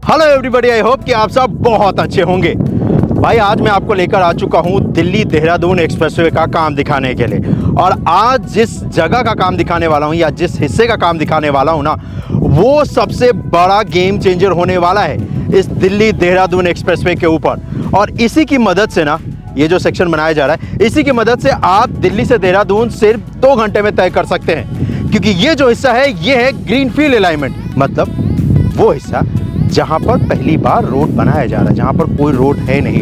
Hello everybody, I hope कि आप सब बहुत अच्छे होंगे। भाई आज मैं आपको लेकर आ चुका हूँ दिल्ली देहरादून एक्सप्रेसवे का काम दिखाने के लिए। और आज जिस जगह का काम दिखाने वाला हूँ या जिस हिस्से का काम दिखाने वाला हूँ ना, वो सबसे बड़ा गेम चेंजर होने वाला है इस दिल्ली देहरादून एक्सप्रेसवे के ऊपर। और इसी की मदद से ना, ये जो सेक्शन बनाया जा रहा है, इसी की मदद से आप दिल्ली से देहरादून सिर्फ 2 घंटे में तय कर सकते हैं। क्योंकि ये जो हिस्सा है ये है ग्रीनफील्ड अलाइनमेंट, मतलब वो हिस्सा जहां पर पहली बार रोड बनाया जा रहा है, जहां पर कोई रोड है नहीं।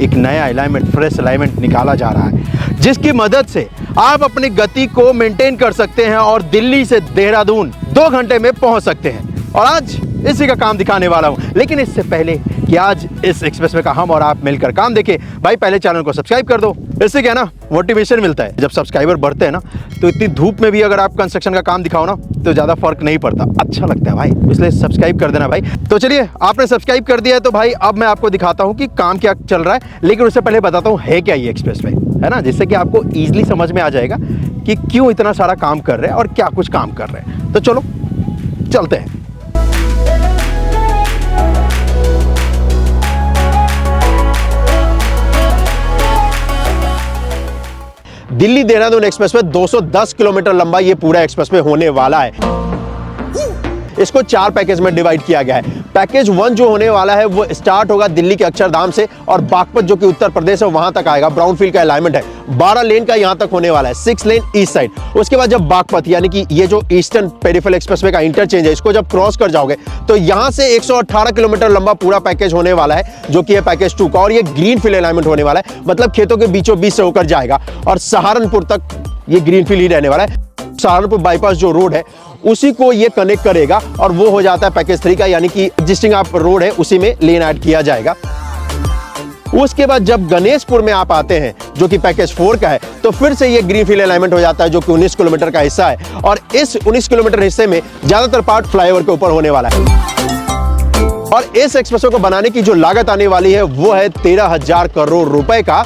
एक नया अलाइनमेंट, फ्रेश अलाइनमेंट निकाला जा रहा है, जिसकी मदद से आप अपनी गति को मेंटेन कर सकते हैं और दिल्ली से देहरादून 2 घंटे में पहुंच सकते हैं। और आज इसी का काम दिखाने वाला हूं। लेकिन इससे पहले कि आज इस एक्सप्रेसवे का हम और आप मिलकर काम देखें, भाई पहले चैनल को सब्सक्राइब कर दो। इससे क्या ना, मोटिवेशन मिलता है। जब सब्सक्राइबर बढ़ते हैं ना, तो इतनी धूप में भी अगर आप कंस्ट्रक्शन का काम दिखाओ ना, तो ज़्यादा फर्क नहीं पड़ता, अच्छा लगता है भाई। इसलिए सब्सक्राइब कर देना भाई। तो चलिए, आपने सब्सक्राइब कर दिया है तो भाई अब मैं आपको दिखाता हूँ कि काम क्या चल रहा है। लेकिन उससे पहले बताता हूँ है क्या ये एक्सप्रेसवे, है ना, जिससे कि आपको ईजिली समझ में आ जाएगा कि क्यों इतना सारा काम कर रहे हैं और क्या कुछ काम कर रहे हैं। तो चलो चलते हैं। दिल्ली देहरादून एक्सप्रेसवे 210 किलोमीटर लंबा ये पूरा एक्सप्रेसवे होने वाला है। इसको 4 पैकेज में डिवाइड किया गया है। पैकेज 1 जो होने वाला है वो स्टार्ट होगा दिल्ली के अक्षरधाम से और बागपत जो कि उत्तर प्रदेश है वहां तक आएगा। ब्राउनफील्ड का अलाइनमेंट है, 12 लेन का यहां तक होने वाला है, 6 लेन ईस्ट साइड। उसके बाद जब बागपत यानी कि ये जो ईस्टर्न पेरिफेरल एक्सप्रेसवे का इंटरचेंज है, इसको जब क्रॉस कर जाओगे तो यहां से 118 किलोमीटर लंबा पूरा पैकेज होने वाला है, जो कि है पैकेज 2 का। और ये ग्रीनफील्ड अलाइनमेंट होने वाला है, मतलब खेतों के बीचों बीच से होकर जाएगा और सहारनपुर तक ये ग्रीनफील्ड ही रहने वाला है। सहारनपुर बाईपास जो रोड है उसी को ये कनेक्ट करेगा और वो हो जाता है पैकेज 3 का, यानी कि एग्जिस्टिंग आप रोड है उसी में लेन ऐड किया जाएगा। उसके बाद जब गणेशपुर में आप आते हैं जो कि पैकेज 4 का है, तो फिर से ये ग्रीनफील्ड अलाइनमेंट हो जाता है, जो कि 19 किलोमीटर का हिस्सा है। और इस 19 किलोमीटर हिस्से में ज्यादातर पार्ट फ्लाईओवर के ऊपर होने वाला है। और इस एक्सप्रेसवे को बनाने की जो लागत आने वाली है वो है 13,000 करोड़ रुपए का।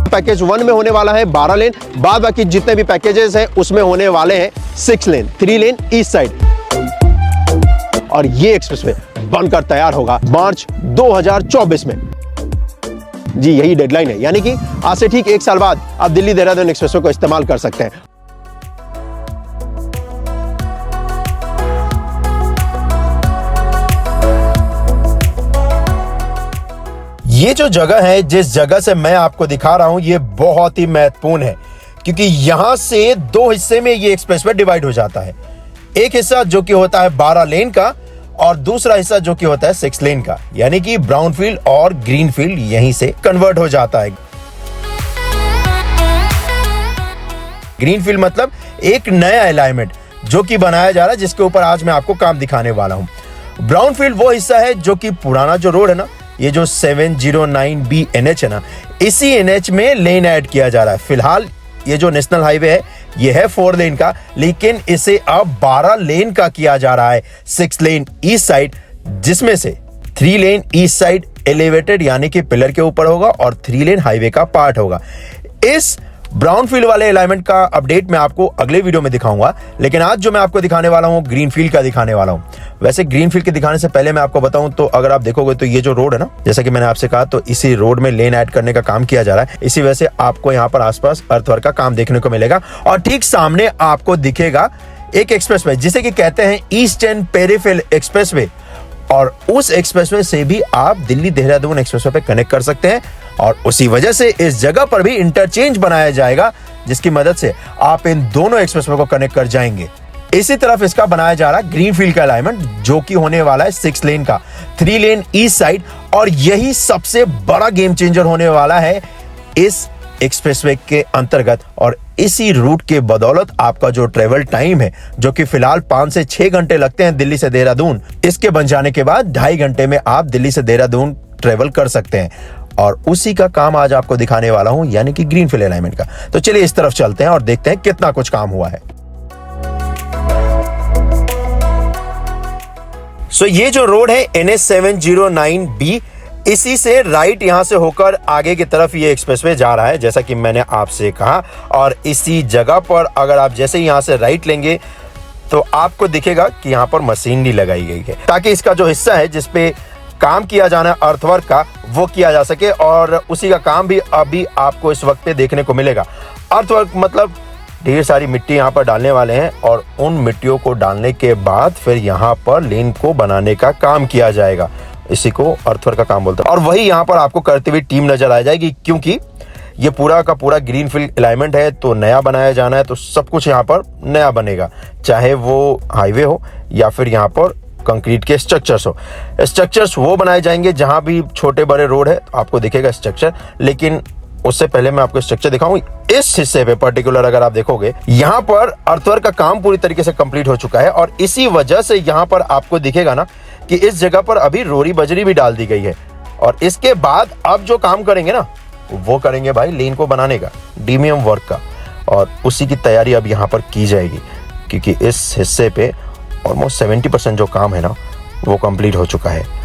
पैकेज 1 में होने वाला है 12 लेन, बाद बाकी जितने भी पैकेजेस हैं उसमें होने वाले हैं 6 लेन, 3 लेन ईस्ट साइड। और ये एक्सप्रेसवे बनकर तैयार होगा मार्च 2024 में। जी यही डेडलाइन है, यानी कि आज से ठीक 1 साल बाद आप दिल्ली देहरादून एक्सप्रेसवे को इस्तेमाल कर सकते हैं। ये जो जगह है, जिस जगह से मैं आपको दिखा रहा हूं, ये बहुत ही महत्वपूर्ण है, क्योंकि यहां से 2 हिस्से में ये एक्सप्रेसवे डिवाइड हो जाता है। एक हिस्सा जो कि होता है 12 लेन का और दूसरा हिस्सा जो कि होता है 6 लेन का, यानी कि ब्राउनफील्ड और ग्रीनफील्ड यहीं से कन्वर्ट हो जाता है। ग्रीनफील्ड मतलब एक नया अलाइनमेंट जो कि बनाया जा रहा है, जिसके ऊपर आज मैं आपको काम दिखाने वाला हूं। ब्राउनफील्ड वो हिस्सा है जो कि पुराना जो रोड है ना, ये जो 709B NH है ना, इसी NH में लेन ऐड किया जा रहा है। फिलहाल ये जो नेशनल हाईवे है ये है 4 लेन का, लेकिन इसे अब 12 लेन का किया जा रहा है, 6 लेन ईस्ट साइड, जिसमें से 3 लेन ईस्ट साइड एलिवेटेड यानी कि पिलर के ऊपर होगा और 3 लेन हाईवे का पार्ट होगा। इस ब्राउनफील्ड वाले अलाइनमेंट का अपडेट मैं आपको अगले वीडियो में दिखाऊंगा, लेकिन आज जो मैं आपको दिखाने वाला हूं ग्रीनफील्ड का दिखाने वाला हूं। वैसे ग्रीनफील्ड के दिखाने से पहले मैं आपको बताऊं तो अगर आप देखोगे तो ये जो रोड है ना, जैसा कि मैंने आपसे कहा, तो इसी रोड में लेन ऐड करने का काम किया जा रहा है। इसी वजह से आपको यहाँ पर आसपास अर्थवर्क का काम देखने को मिलेगा। और ठीक सामने आपको दिखेगा एक एक्सप्रेसवे जिसे कि कहते हैं ईस्टर्न पेरिफेरल एक्सप्रेसवे, और उस एक्सप्रेसवे से भी आप दिल्ली देहरादून एक्सप्रेसवे पे कनेक्ट कर सकते हैं। और उसी वजह से इस जगह पर भी इंटरचेंज बनाया जाएगा, जिसकी मदद से आप इन दोनों एक्सप्रेसवे को कनेक्ट कर जाएंगे। इसी तरफ इसका बनाया जा रहा है ग्रीनफील्ड का अलाइनमेंट, जो कि होने वाला है 6 लेन का, 3 लेन ईस्ट साइड। और यही सबसे बड़ा गेम चेंजर होने वाला है इस एक्सप्रेसवे के अंतर्गत। और इसी रूट के बदौलत आपका जो ट्रेवल टाइम है, जो कि फिलहाल 5 से 6 घंटे लगते हैं दिल्ली से देहरादून, इसके बन जाने के बाद 2.5 घंटे में आप दिल्ली से देहरादून ट्रेवल कर सकते हैं। और उसी का काम आज आपको दिखाने वाला हूं, यानी कि ग्रीनफील्ड अलाइनमेंट का। तो चलिए इस तरफ चलते हैं और देखते हैं कितना कुछ काम हुआ है। सो ये जो रोड है NH 709B, इसी से राइट यहां से होकर आगे की तरफ ये एक्सप्रेसवे जा रहा है, जैसा कि मैंने आपसे कहा। और इसी जगह पर अगर आप जैसे यहां से राइट लेंगे तो आपको दिखेगा कि यहाँ पर मशीनरी लगाई गई है ताकि इसका जो हिस्सा है जिसपे काम किया जाना अर्थवर्क का वो किया जा सके, और उसी का काम भी अभी आपको इस वक्त पे देखने को मिलेगा। अर्थवर्क मतलब ढेर सारी मिट्टी यहाँ पर डालने वाले हैं और उन मिट्टियों को डालने के बाद फिर यहाँ पर लेन को बनाने का काम किया जाएगा। इसी को अर्थवर्क का काम बोलते हैं, और वही यहाँ पर आपको करती हुई टीम नजर आ जाएगी, क्योंकि ये पूरा का पूरा ग्रीनफील्ड अलाइनमेंट है, तो नया बनाया जाना है, तो सब कुछ यहाँ पर नया बनेगा, चाहे वो हाईवे हो या फिर यहाँ पर कंक्रीट के स्ट्रक्चर्स हो। स्ट्रक्चर्स वो बनाए जाएंगे जहां भी छोटे बड़े रोड है तो आपको दिखेगा स्ट्रक्चर, लेकिन उससे पहले मैं आपको स्ट्रक्चर दिखाऊं। इस हिस्से पे पर्टिकुलर अगर आप देखोगे यहाँ पर अर्थवर्क का काम पूरी तरीके से कंप्लीट हो चुका है, और इसी वजह से यहाँ पर आपको दिखेगा ना कि इस जगह पर अभी रोरी बजरी भी डाल दी गई है, और इसके बाद अब जो काम करेंगे ना वो करेंगे भाई लेन को बनाने का, डीमियम वर्क का, और उसी की तैयारी अब यहाँ पर की जाएगी, क्योंकि इस हिस्से पे ऑलमोस्ट 70% जो काम है ना वो कंप्लीट हो चुका है।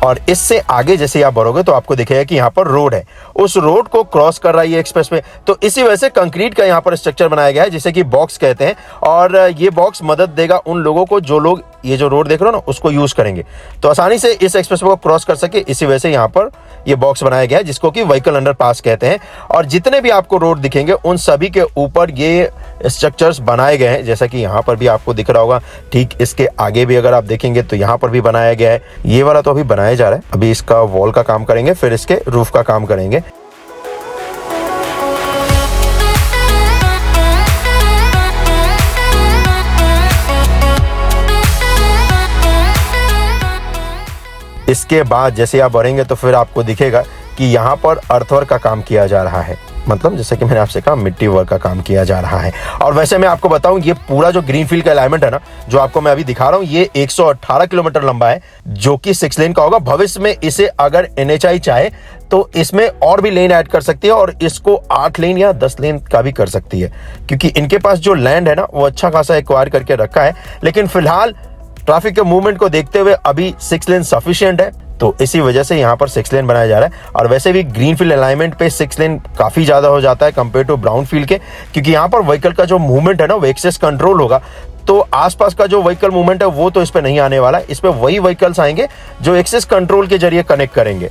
और इससे आगे जैसे आप बढ़ोगे तो आपको दिखेगा कि यहाँ पर रोड है, उस रोड को क्रॉस कर रहा है ये एक्सप्रेस वे, तो इसी वजह से कंक्रीट का यहाँ पर स्ट्रक्चर बनाया गया है जिसे कि बॉक्स कहते हैं, और ये बॉक्स मदद देगा उन लोगों को जो लोग ये जो रोड देख रहे हो ना उसको यूज करेंगे तो आसानी से इस एक्सप्रेस वे को क्रॉस कर सके। इसी वजह से यहाँ पर ये बॉक्स बनाया गया है जिसको कि व्हीकल अंडर पास कहते हैं, और जितने भी आपको रोड दिखेंगे उन सभी के ऊपर ये स्ट्रक्चर्स बनाए गए हैं, जैसा कि यहाँ पर भी आपको दिख रहा होगा। ठीक इसके आगे भी अगर आप देखेंगे तो यहाँ पर भी बनाया गया है। ये वाला तो अभी बनाया जा रहा है, अभी इसका वॉल का काम करेंगे, फिर इसके रूफ का काम करेंगे। इसके बाद जैसे आप बढ़ेंगे तो फिर आपको दिखेगा कि यहाँ पर अर्थवर्क का काम किया जा रहा है, मतलब जैसे कि मैंने आपसे कहा मिट्टी वर्क का काम किया जा रहा है। और वैसे मैं आपको बताऊं ये पूरा जो ग्रीनफील्ड का अलाइनमेंट है ना जो आपको मैं अभी दिखा रहा हूं, ये 118 किलोमीटर लंबा है जो कि 6 लेन का होगा। भविष्य में इसे अगर NHAI चाहे तो इसमें और भी लेन ऐड कर सकती है और इसको 8 लेन या 10 लेन का भी कर सकती है, क्योंकि इनके पास जो लैंड है ना वो अच्छा खासा एक्वायर करके रखा है। लेकिन फिलहाल ट्रैफिक के मूवमेंट को देखते हुए अभी 6 लेन सफिशिएंट है, तो इसी वजह से यहाँ पर 6 लेन बनाया जा रहा है। और वैसे भी ग्रीनफील्ड अलाइनमेंट पे 6 लेन काफी ज्यादा हो जाता है कंपेयर टू ब्राउन फील्ड के, क्योंकि यहाँ पर व्हीकल का जो मूवमेंट है ना वो एक्सेस कंट्रोल होगा, तो आसपास का जो व्हीकल मूवमेंट है वो तो इस पे नहीं आने वाला है। इस पे वही व्हीकल्स आएंगे जो एक्सेस कंट्रोल के जरिए कनेक्ट करेंगे।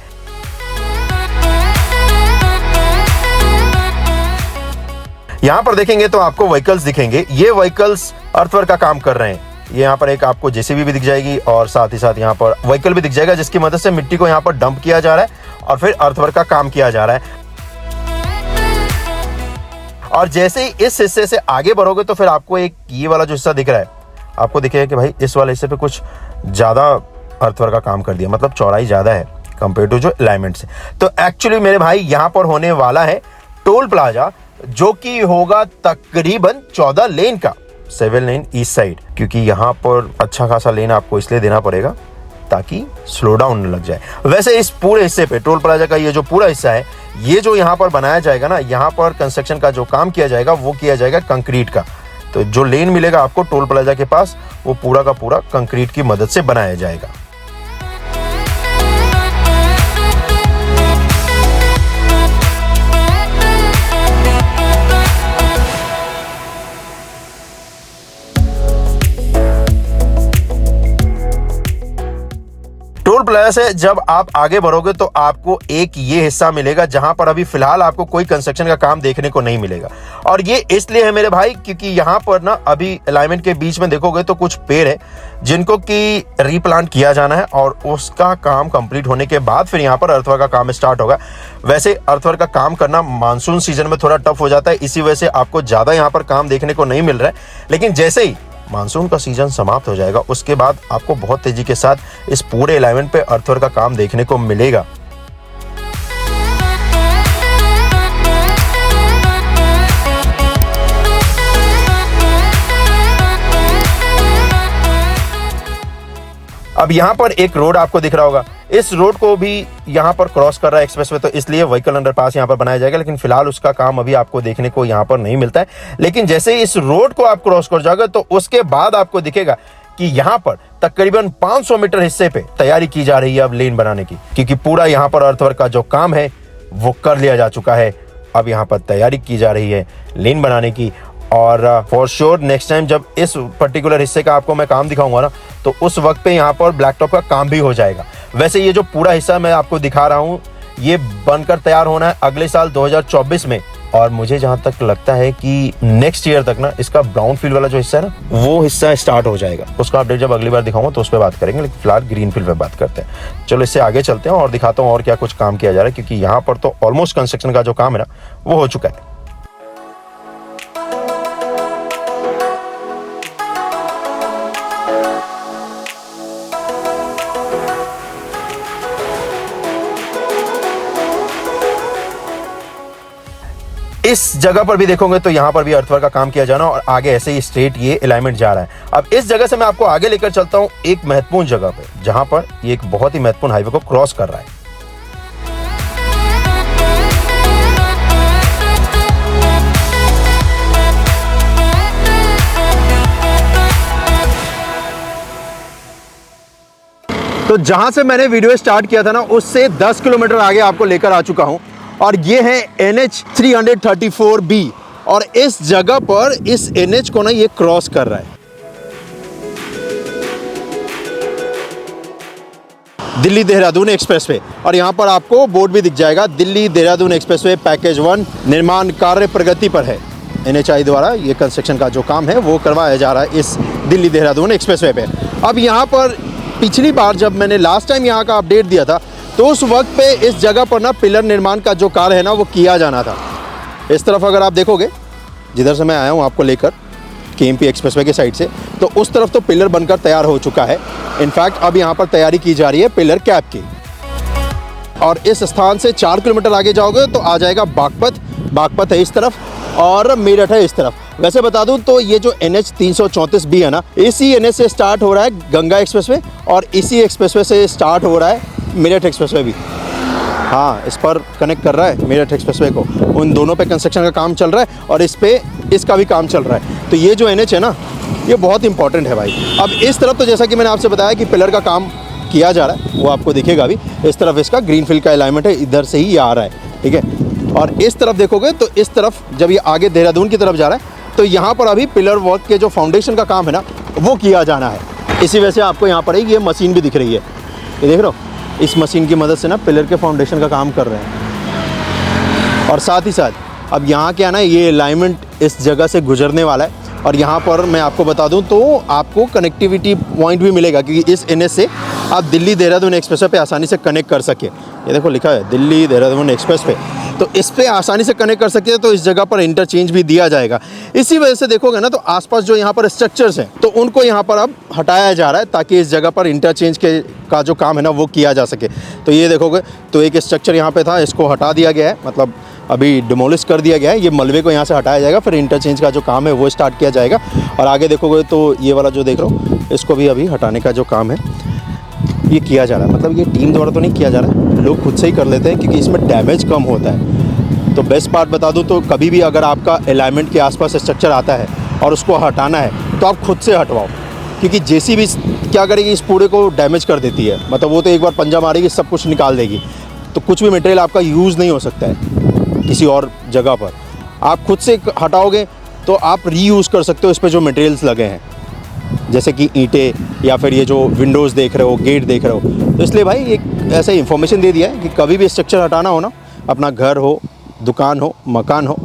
यहाँ पर देखेंगे तो आपको व्हीकल्स दिखेंगे, ये व्हीकल्स अर्थवर्क का काम कर रहे हैं। ये यहाँ पर एक आपको जेसीबी भी दिख जाएगी और साथ ही साथ यहाँ पर व्हीकल भी दिख जाएगा जिसकी मदद से मिट्टी को यहाँ पर डंप किया जा रहा है और फिर अर्थवर्क का काम किया जा रहा है। और जैसे ही इस हिस्से से आगे बढ़ोगे तो फिर आपको एक ये वाला जो हिस्सा दिख रहा है, आपको दिखेगा कि भाई इस वाले हिस्से पे कुछ ज्यादा अर्थवर्क का काम कर दिया, मतलब चौड़ाई ज्यादा है कंपेयर टू जो अलाइनमेंट से। तो एक्चुअली मेरे भाई यहाँ पर होने वाला है टोल प्लाजा, जो कि होगा तकरीबन 14 लेन का, 7 लेन ईस्ट साइड, क्योंकि यहाँ पर अच्छा खासा लेन आपको इसलिए देना पड़ेगा ताकि स्लो डाउन न लग जाए। वैसे इस पूरे हिस्से पे टोल प्लाजा का ये जो पूरा हिस्सा है, ये जो यहाँ पर बनाया जाएगा ना, यहाँ पर कंस्ट्रक्शन का जो काम किया जाएगा वो किया जाएगा कंक्रीट का। तो जो लेन मिलेगा आपको टोल प्लाजा के पास वो पूरा का पूरा कंक्रीट की मदद से बनाया जाएगा। टोल प्लाजा से जब आप आगे बढ़ोगे तो आपको एक ये हिस्सा मिलेगा जहां पर अभी फिलहाल आपको कोई कंस्ट्रक्शन का काम देखने को नहीं मिलेगा, और ये इसलिए है मेरे भाई क्योंकि यहाँ पर ना अभी अलाइनमेंट के बीच में देखोगे तो कुछ पेड़ है जिनको कि रीप्लांट किया जाना है, और उसका काम कंप्लीट होने के बाद फिर यहाँ पर अर्थवर्क का काम स्टार्ट होगा। वैसे अर्थवर्क का काम करना मानसून सीजन में थोड़ा टफ हो जाता है, इसी वजह से आपको ज्यादा यहाँ पर काम देखने को नहीं मिल रहा है। लेकिन जैसे ही मानसून का सीजन समाप्त हो जाएगा उसके बाद आपको बहुत तेजी के साथ इस पूरे अलाइनमेंट पे अर्थवर्क का काम देखने को मिलेगा। अब यहाँ पर एक रोड आपको दिख रहा होगा, इस रोड को भी यहाँ पर क्रॉस कर रहा है एक्सप्रेसवे, तो इसलिए व्हीकल अंडरपास यहाँ पर बनाया जाएगा। लेकिन फिलहाल उसका काम अभी आपको देखने को यहाँ पर नहीं मिलता है। लेकिन जैसे इस रोड को आप क्रॉस कर जाओगे तो उसके बाद आपको दिखेगा कि यहाँ पर तकरीबन 500 मीटर हिस्से पे तैयारी की जा रही है अब लेन बनाने की, क्योंकि पूरा यहाँ पर अर्थवर्क का जो काम है वो कर लिया जा चुका है। अब यहाँ पर तैयारी की जा रही है लेन बनाने की, और फॉर श्योर नेक्स्ट टाइम जब इस पर्टिकुलर हिस्से का आपको मैं काम दिखाऊंगा ना, तो उस वक्त पे यहाँ पर ब्लैक टॉप का काम भी हो जाएगा। वैसे ये जो पूरा हिस्सा मैं आपको दिखा रहा हूँ ये बनकर तैयार होना है अगले साल 2024 में, और मुझे जहां तक लगता है कि नेक्स्ट ईयर तक ना इसका ब्राउन फील्ड वाला जो हिस्सा है ना वो हिस्सा स्टार्ट हो जाएगा। उसका अपडेट जब अगली बार दिखाऊंगा तो उस पर बात करेंगे, लेकिन फिलहाल ग्रीन फील्ड पे बात करते हैं। चलो इससे आगे चलते हैं और दिखाता हूँ और क्या कुछ काम किया जा रहा है, क्योंकि यहाँ पर तो ऑलमोस्ट कंस्ट्रक्शन का जो काम है ना वो हो चुका है। इस जगह पर भी देखोगे तो यहाँ पर भी अर्थवर्क का काम किया जाना, और आगे ऐसे ही स्ट्रेट ये अलाइनमेंट जा रहा है। अब इस जगह से मैं आपको आगे लेकर चलता हूँ एक महत्वपूर्ण जगह पे, जहां पर ये एक बहुत ही महत्वपूर्ण हाईवे को क्रॉस कर रहा है। तो जहां से मैंने वीडियो स्टार्ट किया था ना उससे 10 किलोमीटर आगे आपको लेकर आ चुका हूं, और ये है NH 334B, और इस जगह पर इस NH को ना ये क्रॉस कर रहा है। दिल्ली देहरादून एक्सप्रेसवे, और यहां पर आपको बोर्ड भी दिख जाएगा, दिल्ली देहरादून एक्सप्रेसवे पैकेज 1 निर्माण कार्य प्रगति पर है। NHAI द्वारा ये कंस्ट्रक्शन का जो काम है वो करवाया जा रहा है इस दिल्ली देहरादून एक्सप्रेसवे पे। अब यहाँ पर पिछली बार जब मैंने लास्ट टाइम यहाँ का अपडेट दिया था तो उस वक्त पे इस जगह पर ना पिलर निर्माण का जो कार्य है ना वो किया जाना था। इस तरफ अगर आप देखोगे जिधर से मैं आया हूँ आपको लेकर KMP एक्सप्रेसवे के साइड से, तो उस तरफ तो पिलर बनकर तैयार हो चुका है। इनफैक्ट अब यहाँ पर तैयारी की जा रही है पिलर कैप की, और इस स्थान से 4 किलोमीटर आगे जाओगे तो आ जाएगा बागपत है इस तरफ और मेरठ है इस तरफ। वैसे बता दूं तो ये जो NH 334B है ना, इसी NH से स्टार्ट हो रहा है गंगा एक्सप्रेसवे, और इसी एक्सप्रेसवे से स्टार्ट हो रहा है मेरठ एक्सप्रेसवे भी। हाँ, इस पर कनेक्ट कर रहा है मेरठ एक्सप्रेसवे को। उन दोनों पे कंस्ट्रक्शन का काम चल रहा है और इस पे इसका भी काम चल रहा है। तो ये जो NH है ना ये बहुत इंपॉर्टेंट है भाई। अब इस तरफ तो जैसा कि मैंने आपसे बताया कि पिलर का काम किया जा रहा है, वो आपको दिखेगा भी। इस तरफ इसका ग्रीन फील्ड का अलाइनमेंट है, इधर से ही ये आ रहा है, ठीक है। और इस तरफ देखोगे तो इस तरफ जब ये आगे देहरादून की तरफ जा रहा है तो यहाँ पर अभी पिलर वर्क के जो फाउंडेशन का काम है ना वो किया जाना है। इसी वजह से आपको यहाँ पर ये मशीन भी दिख रही है, ये देख रहे हो, इस मशीन की मदद से ना पिलर के फाउंडेशन का काम कर रहे हैं। और साथ ही साथ अब यहाँ क्या ना ये अलाइनमेंट इस जगह से गुजरने वाला है, और यहाँ पर मैं आपको बता दूं तो आपको कनेक्टिविटी पॉइंट भी मिलेगा, क्योंकि इस NH से आप दिल्ली देहरादून एक्सप्रेसवे पे आसानी से कनेक्ट कर सके। ये देखो लिखा है दिल्ली देहरादून एक्सप्रेसवे, तो इस पे आसानी से कनेक्ट कर सकते हैं। तो इस जगह पर इंटरचेंज भी दिया जाएगा। इसी वजह से देखोगे ना तो आसपास जो यहाँ पर स्ट्रक्चर्स हैं तो उनको यहाँ पर अब हटाया जा रहा है, ताकि इस जगह पर इंटरचेंज का जो काम है ना वो किया जा सके। तो ये देखोगे तो एक स्ट्रक्चर यहाँ पे था, इसको हटा दिया गया है, मतलब अभी डिमोलिश कर दिया गया है। ये मलबे को यहाँ से हटाया जाएगा, फिर इंटरचेंज का जो काम है वो स्टार्ट किया जाएगा। और आगे देखोगे तो ये वाला जो देख रहे हो इसको भी अभी हटाने का जो काम है ये किया जा रहा है। मतलब ये टीम द्वारा तो नहीं किया जा रहा है, लोग खुद से ही कर लेते हैं, क्योंकि इसमें डैमेज कम होता है। तो बेस्ट पार्ट बता दूं तो कभी भी अगर आपका अलाइनमेंट के आसपास स्ट्रक्चर आता है और उसको हटाना है तो आप खुद से हटवाओ, क्योंकि जेसीबी क्या करेगी, इस पूरे को डैमेज कर देती है। मतलब वो तो एक बार पंजा मारेगी, सब कुछ निकाल देगी, तो कुछ भी मटेरियल आपका यूज़ नहीं हो सकता है किसी और जगह पर। आप खुद से हटाओगे तो आप रीयूज़ कर सकते हो इस पर जो मटेरियल्स लगे हैं, जैसे कि ईंटें या फिर ये जो विंडोज़ देख रहे हो, गेट देख रहे हो। तो इसलिए भाई एक ऐसा इन्फॉर्मेशन दे दिया है कि कभी भी स्ट्रक्चर हटाना हो ना, अपना घर हो, दुकान हो, मकान हो,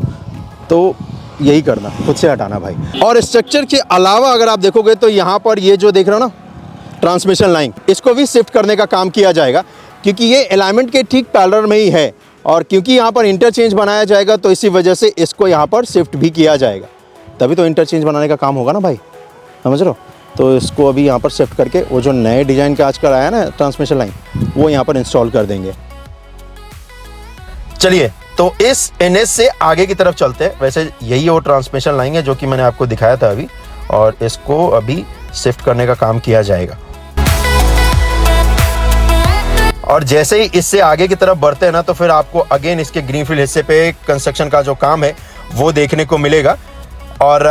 तो यही करना, खुद से हटाना भाई। और स्ट्रक्चर के अलावा अगर आप देखोगे तो यहाँ पर ये जो देख रहे हो ना ट्रांसमिशन लाइन, इसको भी शिफ्ट करने का काम किया जाएगा, क्योंकि ये अलाइनमेंट के ठीक पैरेलल में ही है। और क्योंकि यहाँ पर इंटरचेंज बनाया जाएगा तो इसी वजह से इसको यहाँ पर शिफ्ट भी किया जाएगा, तभी तो इंटरचेंज बनाने का काम होगा ना भाई, समझ रहे हो। तो इसको अभी यहाँ पर शिफ्ट करके वो जो नए डिज़ाइन का आजकल आया ना ट्रांसमिशन लाइन, वो यहाँ पर इंस्टॉल कर देंगे। चलिए तो इस NH से आगे की तरफ चलते हैं। वैसे यही वो ट्रांसमिशन लाइन है जो कि मैंने आपको दिखाया था अभी, और इसको अभी शिफ्ट करने का काम किया जाएगा। और जैसे ही इससे आगे की तरफ बढ़ते हैं ना तो फिर आपको अगेन इसके ग्रीनफील्ड हिस्से पे कंस्ट्रक्शन का जो काम है वो देखने को मिलेगा। और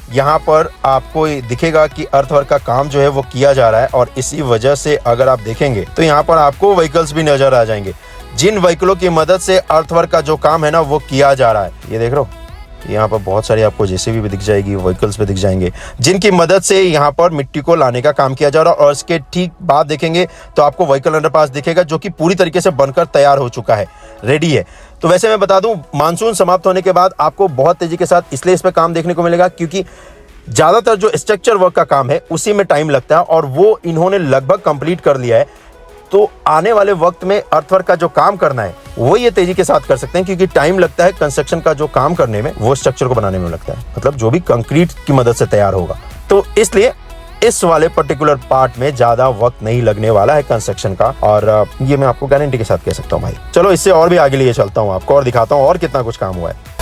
यहाँ पर आपको दिखेगा कि अर्थवर्क का काम जो है वो किया जा रहा है, और इसी वजह से अगर आप देखेंगे तो यहाँ पर आपको व्हीकल्स भी नजर आ जाएंगे, जिन व्हीकलों की मदद से अर्थवर्क का जो काम है ना वो किया जा रहा है। ये देख रहे हो, यहाँ पर बहुत सारी आपको जेसीबी भी दिख जाएगी, व्हीकल्स भी दिख जाएंगे, जिनकी मदद से यहाँ पर मिट्टी को लाने का काम किया जा रहा है। और इसके ठीक बाद देखेंगे तो आपको व्हीकल अंडरपास दिखेगा, जो कि पूरी तरीके से बनकर तैयार हो चुका है, रेडी है। तो वैसे मैं बता दूं, मानसून समाप्त होने के बाद आपको बहुत तेजी के साथ इसलिए इस पर काम देखने को मिलेगा क्योंकि ज्यादातर जो स्ट्रक्चर वर्क का काम है उसी में टाइम लगता है, और वो इन्होंने लगभग कंप्लीट कर लिया है। तो आने वाले वक्त में अर्थवर्क का जो काम करना है वो ये तेजी के साथ कर सकते हैं, क्योंकि टाइम लगता है कंस्ट्रक्शन का जो काम करने में, वो स्ट्रक्चर को बनाने में लगता है, मतलब जो भी कंक्रीट की मदद से तैयार होगा। तो इसलिए इस वाले पर्टिकुलर पार्ट में ज्यादा वक्त नहीं लगने वाला है कंस्ट्रक्शन का, और ये मैं आपको गारंटी के साथ कह सकता हूँ भाई। चलो इससे और भी आगे लिए चलता हूँ आपको और दिखाता हूँ और कितना कुछ काम हुआ है।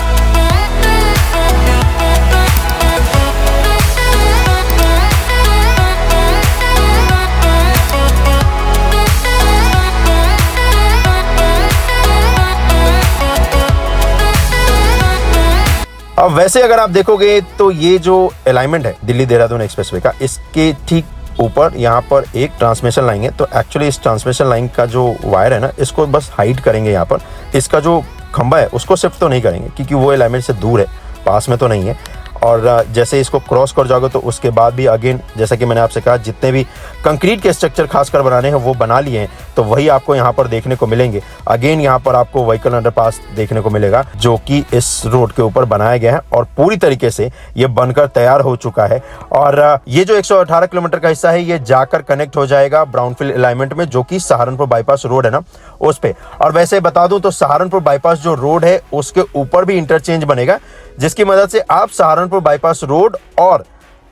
अब वैसे अगर आप देखोगे तो ये जो अलाइनमेंट है दिल्ली देहरादून एक्सप्रेसवे का, इसके ठीक ऊपर यहाँ पर एक ट्रांसमिशन लाइन है। तो एक्चुअली इस ट्रांसमिशन लाइन का जो वायर है ना, इसको बस हाइड करेंगे यहाँ पर। इसका जो खंबा है उसको शिफ्ट तो नहीं करेंगे, क्योंकि वो अलाइनमेंट से दूर है, पास में तो नहीं है। और जैसे इसको क्रॉस कर जाओगे तो उसके बाद भी अगेन, जैसा कि मैंने आपसे कहा, जितने भी कंक्रीट के स्ट्रक्चर खासकर बनाने हैं वो बना लिए हैं, तो वही आपको यहाँ पर देखने को मिलेंगे। अगेन यहाँ पर आपको व्हीकल अंडरपास देखने को मिलेगा, जो कि इस रोड के ऊपर बनाया गया है और पूरी तरीके से ये बनकर तैयार हो चुका है। और ये जो 118 किलोमीटर का हिस्सा है ये जाकर कनेक्ट हो जाएगा ब्राउनफील्ड अलाइनमेंट में, जो कि सहारनपुर बाईपास रोड है ना उस पे। और वैसे बता दूं तो सहारनपुर बाईपास जो रोड है उसके ऊपर भी इंटरचेंज बनेगा, जिसकी मदद से आप सहारनपुर बाईपास रोड और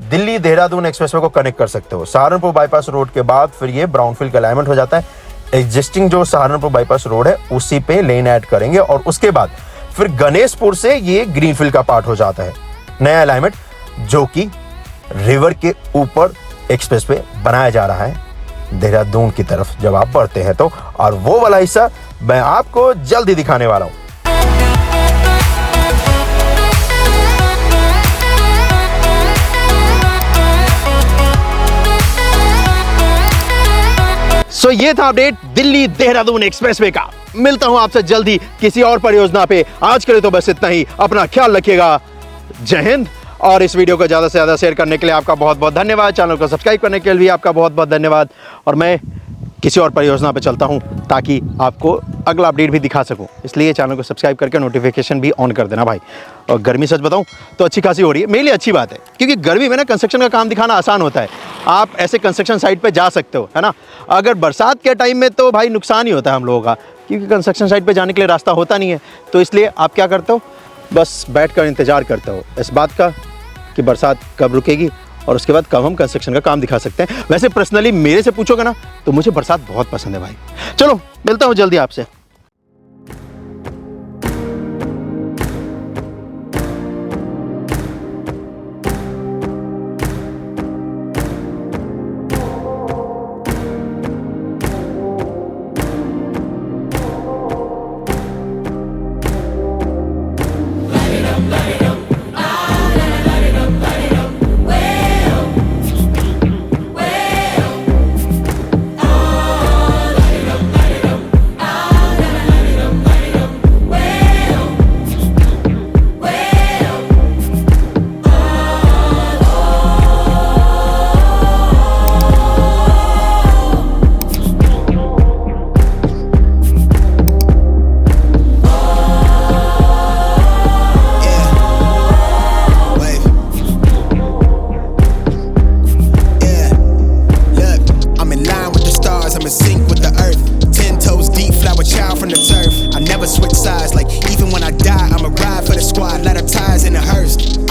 दिल्ली देहरादून एक्सप्रेसवे को कनेक्ट कर सकते हो। सहारनपुर बाईपास रोड के बाद फिर ये ब्राउनफील्ड का अलाइनमेंट हो जाता है। एग्जिस्टिंग जो सहारनपुर बाईपास रोड है उसी पे लेन ऐड करेंगे, और उसके बाद फिर गणेशपुर से ये ग्रीनफील्ड का पार्ट हो जाता है, नया अलाइनमेंट, जो कि रिवर के ऊपर एक्सप्रेसवे बनाया जा रहा है देहरादून की तरफ जब आप बढ़ते हैं तो। और वो वाला हिस्सा मैं आपको जल्दी दिखाने वाला हूं। सो ये था अपडेट दिल्ली देहरादून एक्सप्रेसवे का। मिलता हूं आपसे जल्दी किसी और परियोजना पे। आज के लिए तो बस इतना ही। अपना ख्याल रखिएगा। जय हिंद। और इस वीडियो को ज़्यादा से ज़्यादा शेयर करने के लिए आपका बहुत बहुत धन्यवाद। चैनल को सब्सक्राइब करने के लिए भी आपका बहुत बहुत धन्यवाद। और मैं किसी और परियोजना पे चलता हूं ताकि आपको अगला अपडेट भी दिखा सकूं, इसलिए चैनल को सब्सक्राइब करके नोटिफिकेशन भी ऑन कर देना भाई। और गर्मी सच बताऊं तो अच्छी खासी हो रही है, मेरे लिए अच्छी बात है, क्योंकि गर्मी में ना कंस्ट्रक्शन का काम दिखाना आसान होता है। आप ऐसे कंस्ट्रक्शन साइट पे जा सकते हो, है ना। अगर बरसात के टाइम में तो भाई नुकसान ही होता है हम लोगों का, क्योंकि कंस्ट्रक्शन साइट पे जाने के लिए रास्ता होता नहीं है। तो इसलिए आप क्या करते हो, बस बैठ कर इंतज़ार करते हो इस बात का कि बरसात कब रुकेगी, और उसके बाद कब हम कंस्ट्रक्शन का काम दिखा सकते हैं। वैसे पर्सनली मेरे से पूछोगे ना तो मुझे बरसात बहुत पसंद है भाई। चलो मिलता हूँ जल्दी आपसे। Switch sides, like even when I die, I'ma ride for the squad, let her ties in the hearse.